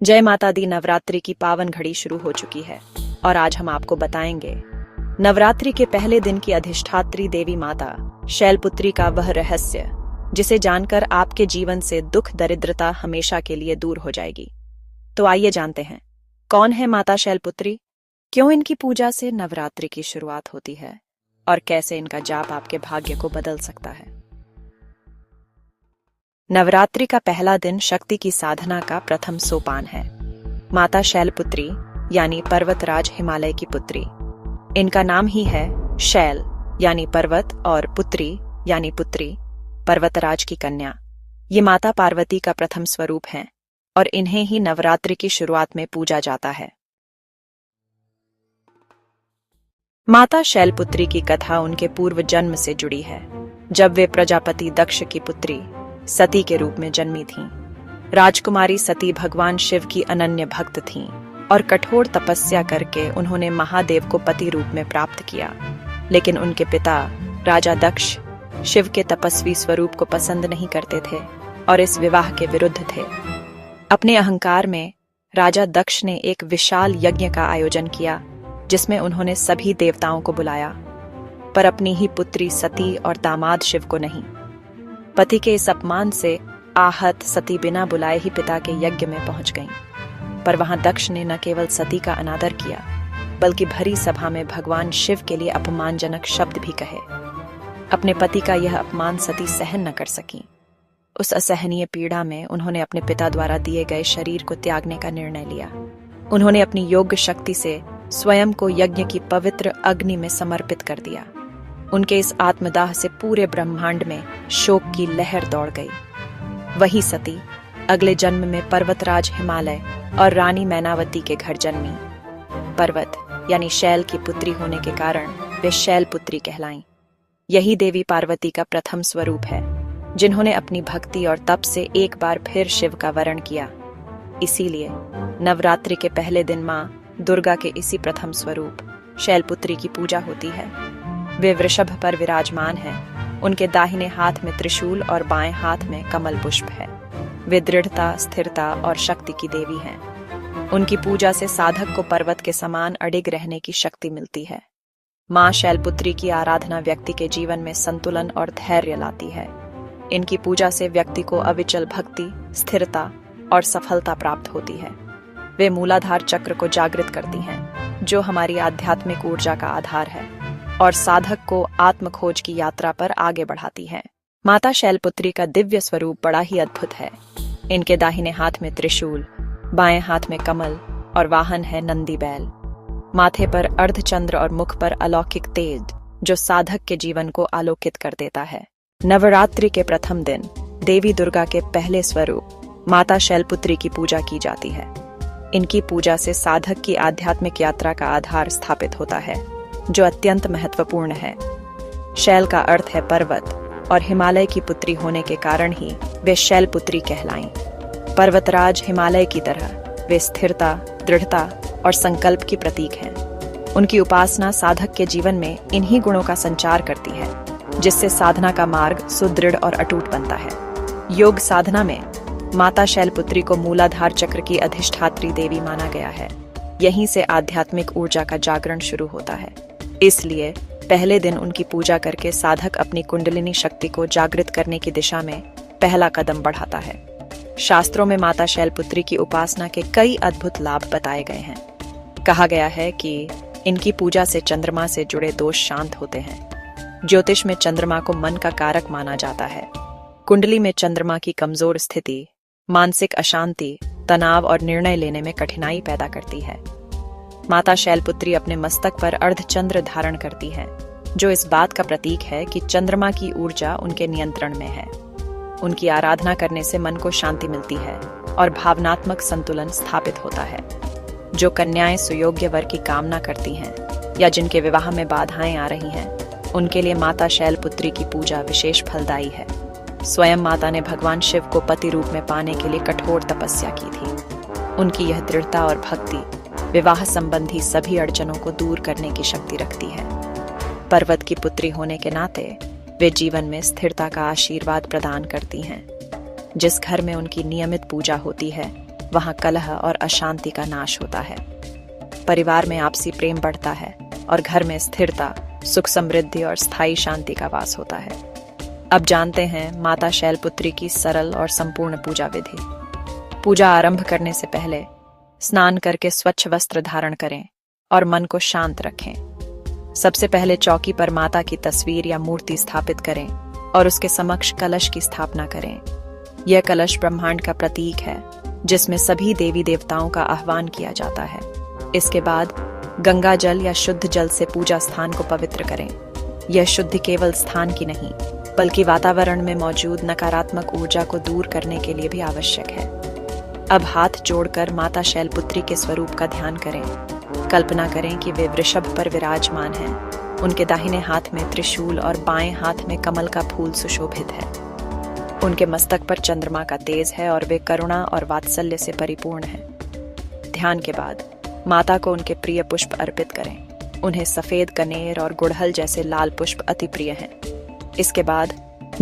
जय माता दी। नवरात्रि की पावन घड़ी शुरू हो चुकी है और आज हम आपको बताएंगे नवरात्रि के पहले दिन की अधिष्ठात्री देवी माता शैलपुत्री का वह रहस्य जिसे जानकर आपके जीवन से दुख दरिद्रता हमेशा के लिए दूर हो जाएगी। तो आइए जानते हैं कौन है माता शैलपुत्री, क्यों इनकी पूजा से नवरात्रि की शुरुआत होती है और कैसे इनका जाप आपके भाग्य को बदल सकता है। नवरात्रि का पहला दिन शक्ति की साधना का प्रथम सोपान है। माता शैलपुत्री यानी पर्वतराज हिमालय की पुत्री। इनका नाम ही है शैल यानी पर्वत और पुत्री यानी पुत्री, पर्वतराज की कन्या। ये माता पार्वती का प्रथम स्वरूप हैं और इन्हें ही नवरात्रि की शुरुआत में पूजा जाता है। माता शैलपुत्री की कथा उनके पूर्व जन्म से जुड़ी है, जब वे प्रजापति दक्ष की पुत्री सती के रूप में जन्मी थीं। राजकुमारी सती भगवान शिव की अनन्य भक्त थीं और कठोर तपस्या करके उन्होंने महादेव को पति रूप में प्राप्त किया। लेकिन उनके पिता राजा दक्ष शिव के तपस्वी स्वरूप को पसंद नहीं करते थे और इस विवाह के विरुद्ध थे। अपने अहंकार में राजा दक्ष ने एक विशाल यज्ञ का आयोजन किया जिसमें उन्होंने सभी देवताओं को बुलाया, पर अपनी ही पुत्री सती और दामाद शिव को नहीं। पति के इस अपमान से आहत सती बिना बुलाए ही पिता के यज्ञ में पहुंच गईं। पर वहां दक्ष ने न केवल सती का अनादर किया बल्कि भरी सभा में भगवान शिव के लिए अपमानजनक शब्द भी कहे। अपने पति का यह अपमान सती सहन न कर सकी। उस असहनीय पीड़ा में उन्होंने अपने पिता द्वारा दिए गए शरीर को त्यागने का निर्णय लिया। उन्होंने अपनी योग्य शक्ति से स्वयं को यज्ञ की पवित्र अग्नि में समर्पित कर दिया। उनके इस आत्मदाह से पूरे ब्रह्मांड में शोक की लहर दौड़ गई। वही सती अगले जन्म में पर्वतराज हिमालय और रानी मैनावती के घर जन्मी। पर्वत यानी शैल की पुत्री होने के कारण वे शैलपुत्री कहलाईं। यही देवी पार्वती का प्रथम स्वरूप है, जिन्होंने अपनी भक्ति और तप से एक बार फिर शिव का वरण किया। इसीलिए नवरात्रि के पहले दिन मां दुर्गा के इसी प्रथम स्वरूप शैलपुत्री की पूजा होती है। वे वृषभ पर विराजमान हैं। उनके दाहिने हाथ में त्रिशूल और बाएं हाथ में कमल पुष्प है। वे दृढ़ता, स्थिरता और शक्ति की देवी हैं। उनकी पूजा से साधक को पर्वत के समान अडिग रहने की शक्ति मिलती है। मां शैलपुत्री की आराधना व्यक्ति के जीवन में संतुलन और धैर्य लाती है। इनकी पूजा से व्यक्ति को अविचल भक्ति, स्थिरता और सफलता प्राप्त होती है। वे मूलाधार चक्र को जागृत करती हैं, जो हमारी आध्यात्मिक ऊर्जा का आधार है और साधक को आत्म खोज की यात्रा पर आगे बढ़ाती है। माता शैलपुत्री का दिव्य स्वरूप बड़ा ही अद्भुत है। इनके दाहिने हाथ में त्रिशूल, बाएं हाथ में कमल और वाहन है नंदी बैल। माथे पर अर्धचंद्र और मुख पर अलौकिक तेज, जो साधक के जीवन को आलोकित कर देता है। नवरात्रि के प्रथम दिन देवी दुर्गा के पहले स्वरूप माता शैलपुत्री की पूजा की जाती है। इनकी पूजा से साधक की आध्यात्मिक यात्रा का आधार स्थापित होता है, जो अत्यंत महत्वपूर्ण है। शैल का अर्थ है पर्वत और हिमालय की पुत्री होने के कारण ही वे शैलपुत्री कहलाईं। पर्वतराज हिमालय की तरह वे स्थिरता, दृढ़ता और संकल्प की प्रतीक हैं। उनकी उपासना साधक के जीवन में इन्हीं गुणों का संचार करती है, जिससे साधना का मार्ग सुदृढ़ और अटूट बनता है। योग साधना में माता शैलपुत्री को मूलाधार चक्र की अधिष्ठात्री देवी माना गया है। यहीं से आध्यात्मिक ऊर्जा का जागरण शुरू होता है। इसलिए पहले दिन उनकी पूजा करके साधक अपनी कुंडलिनी शक्ति को जागृत करने की दिशा में पहला कदम बढ़ाता है। शास्त्रों में माता शैलपुत्री की उपासना के कई अद्भुत लाभ बताए गए हैं। कहा गया है कि इनकी पूजा से चंद्रमा से जुड़े दोष शांत होते हैं। ज्योतिष में चंद्रमा को मन का कारक माना जाता है। कुंडली में चंद्रमा की कमजोर स्थिति मानसिक अशांति, तनाव और निर्णय लेने में कठिनाई पैदा करती है। माता शैलपुत्री अपने मस्तक पर अर्धचंद्र धारण करती है, जो इस बात का प्रतीक है कि चंद्रमा की ऊर्जा उनके नियंत्रण में है। उनकी आराधना करने से मन को शांति मिलती है और भावनात्मक संतुलन स्थापित होता है। जो कन्याएं सुयोग्य वर की कामना करती हैं या जिनके विवाह में बाधाएं आ रही हैं, उनके लिए माता शैलपुत्री की पूजा विशेष फलदायी है। स्वयं माता ने भगवान शिव को पति रूप में पाने के लिए कठोर तपस्या की थी। उनकी यह दृढ़ता और भक्ति विवाह संबंधी सभी अड़चनों को दूर करने की शक्ति रखती है। पर्वत की पुत्री होने के नाते वे जीवन में स्थिरता का आशीर्वाद प्रदान करती हैं। जिस घर में उनकी नियमित पूजा होती है, वहां कलह और अशांति का नाश होता है। परिवार में आपसी प्रेम बढ़ता है और घर में स्थिरता, सुख, समृद्धि और स्थायी शांति का वास होता है। अब जानते हैं माता शैलपुत्री की सरल और संपूर्ण पूजा विधि। पूजा आरंभ करने से पहले स्नान करके स्वच्छ वस्त्र धारण करें और मन को शांत रखें। सबसे पहले चौकी पर माता की तस्वीर या मूर्ति स्थापित करें और उसके समक्ष कलश की स्थापना करें। यह कलश ब्रह्मांड का प्रतीक है, जिसमें सभी देवी देवताओं का आह्वान किया जाता है। इसके बाद गंगा जल या शुद्ध जल से पूजा स्थान को पवित्र करें। यह शुद्धि केवल स्थान की नहीं, बल्कि वातावरण में मौजूद नकारात्मक ऊर्जा को दूर करने के लिए भी आवश्यक है। अब हाथ जोड़कर माता शैलपुत्री के स्वरूप का ध्यान करें। कल्पना करें कि वे वृषभ पर विराजमान हैं। उनके दाहिने हाथ में त्रिशूल और बाएं हाथ में कमल का फूल सुशोभित है। उनके मस्तक पर चंद्रमा का तेज है और वे करुणा और वात्सल्य से परिपूर्ण हैं। ध्यान के बाद माता को उनके प्रिय पुष्प अर्पित करें। उन्हें सफेद कनेर और गुड़हल जैसे लाल पुष्प अति प्रिय हैं। इसके बाद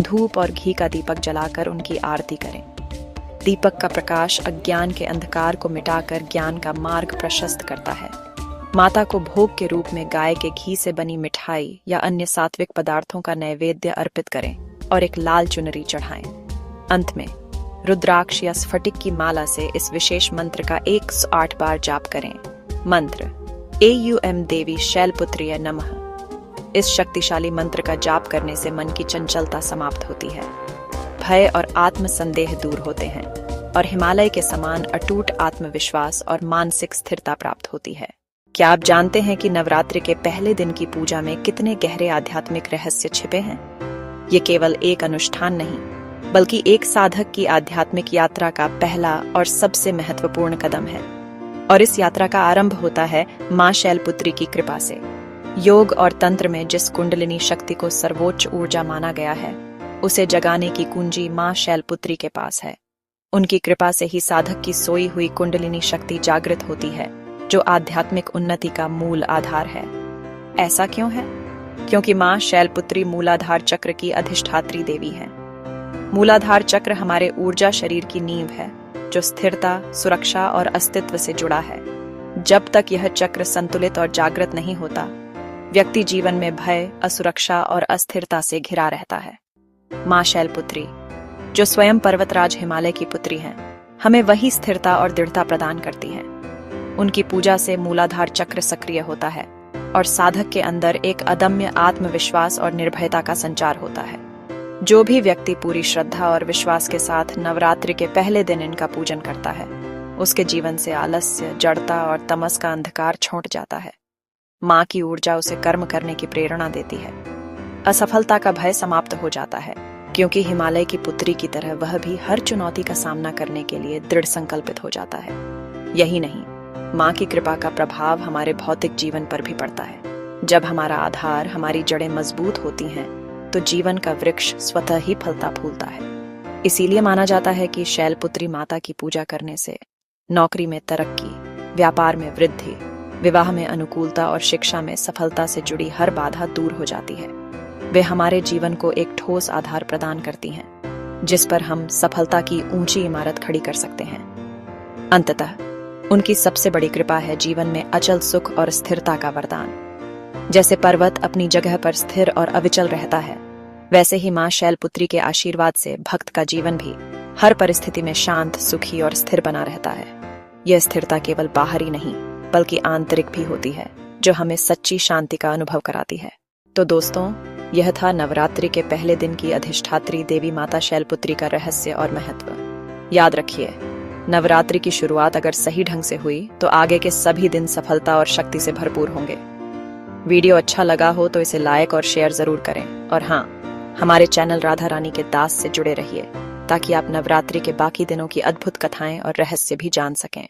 धूप और घी का दीपक जलाकर उनकी आरती करें। दीपक का प्रकाश अज्ञान के अंधकार को मिटाकर ज्ञान का मार्ग प्रशस्त करता है। माता को भोग के रूप में गाय के घी से बनी मिठाई या अन्य सात्विक पदार्थों का नैवेद्य अर्पित करें और एक लाल चुनरी चढ़ाएं। अंत में रुद्राक्ष या स्फटिक की माला से इस विशेष मंत्र का 108 बार जाप करें। मंत्र एयुएम देवी शैलपुत्र्यै नमः। इस शक्तिशाली मंत्र का जाप करने से मन की चंचलता समाप्त होती है, भय और आत्मसंदेह दूर होते हैं और हिमालय के समान अटूट आत्मविश्वास और मानसिक स्थिरता प्राप्त होती है। क्या आप जानते हैं कि नवरात्रि के पहले दिन की पूजा में कितने गहरे आध्यात्मिक रहस्य छिपे हैं? ये केवल एक अनुष्ठान नहीं, बल्कि एक साधक की आध्यात्मिक यात्रा का पहला और सबसे महत्वपूर्ण कदम है। और इस यात्रा का आरंभ होता है मां शैलपुत्री की कृपा से। योग और तंत्र में जिस कुंडलिनी शक्ति को सर्वोच्च ऊर्जा माना गया है, उसे जगाने की कुंजी मां शैलपुत्री के पास है। उनकी कृपा से ही साधक की सोई हुई कुंडलिनी शक्ति जागृत होती है, जो आध्यात्मिक उन्नति का मूल आधार है। ऐसा क्यों है? क्योंकि मां शैलपुत्री मूलाधार चक्र की अधिष्ठात्री देवी है। मूलाधार चक्र हमारे ऊर्जा शरीर की नींव है, जो स्थिरता, सुरक्षा और अस्तित्व से जुड़ा है। जब तक यह चक्र संतुलित और जागृत नहीं होता, व्यक्ति जीवन में भय, असुरक्षा और अस्थिरता से घिरा रहता है। मां शैलपुत्री, जो स्वयं पर्वतराज हिमालय की पुत्री हैं, हमें वही स्थिरता और दृढ़ता प्रदान करती हैं। उनकी पूजा से मूलाधार चक्र सक्रिय होता है और साधक के अंदर एक अदम्य आत्मविश्वास और निर्भयता का संचार होता है। जो भी व्यक्ति पूरी श्रद्धा और विश्वास के साथ नवरात्रि के पहले दिन इनका पूजन करता है, उसके जीवन से आलस्य, जड़ता और तमस का अंधकार छूट जाता है। मां की ऊर्जा उसे कर्म करने की प्रेरणा देती है। असफलता का भय समाप्त हो जाता है, क्योंकि हिमालय की पुत्री की तरह वह भी हर चुनौती का सामना करने के लिए दृढ़ संकल्पित हो जाता है। यही नहीं, मां की कृपा का प्रभाव हमारे भौतिक जीवन पर भी पड़ता है। जब हमारा आधार, हमारी जड़ें मजबूत होती हैं, तो जीवन का वृक्ष स्वतः ही फलता फूलता है। इसीलिए माना जाता है कि शैलपुत्री माता की पूजा करने से नौकरी में तरक्की, व्यापार में वृद्धि, विवाह में अनुकूलता और शिक्षा में सफलता से जुड़ी हर बाधा दूर हो जाती है। वे हमारे जीवन को एक ठोस आधार प्रदान करती हैं, जिस पर हम सफलता की ऊंची इमारत खड़ी कर सकते हैं। अंततः उनकी सबसे बड़ी कृपा है जीवन में अचल सुख और स्थिरता का वरदान। जैसे पर्वत अपनी जगह पर स्थिर और अविचल रहता है, वैसे ही मां शैलपुत्री के आशीर्वाद से भक्त का जीवन भी हर परिस्थिति में शांत, सुखी और स्थिर बना रहता है। यह स्थिरता केवल बाहरी नहीं, बल्कि आंतरिक भी होती है, जो हमें सच्ची शांति का अनुभव कराती है। तो दोस्तों, यह था नवरात्रि के पहले दिन की अधिष्ठात्री देवी माता शैलपुत्री का रहस्य और महत्व। याद रखिए, नवरात्रि की शुरुआत अगर सही ढंग से हुई, तो आगे के सभी दिन सफलता और शक्ति से भरपूर होंगे। वीडियो अच्छा लगा हो तो इसे लाइक और शेयर जरूर करें। और हाँ, हमारे चैनल राधा रानी के दास से जुड़े रहिए, ताकि आप नवरात्रि के बाकी दिनों की अद्भुत कथाएं और रहस्य भी जान सकें।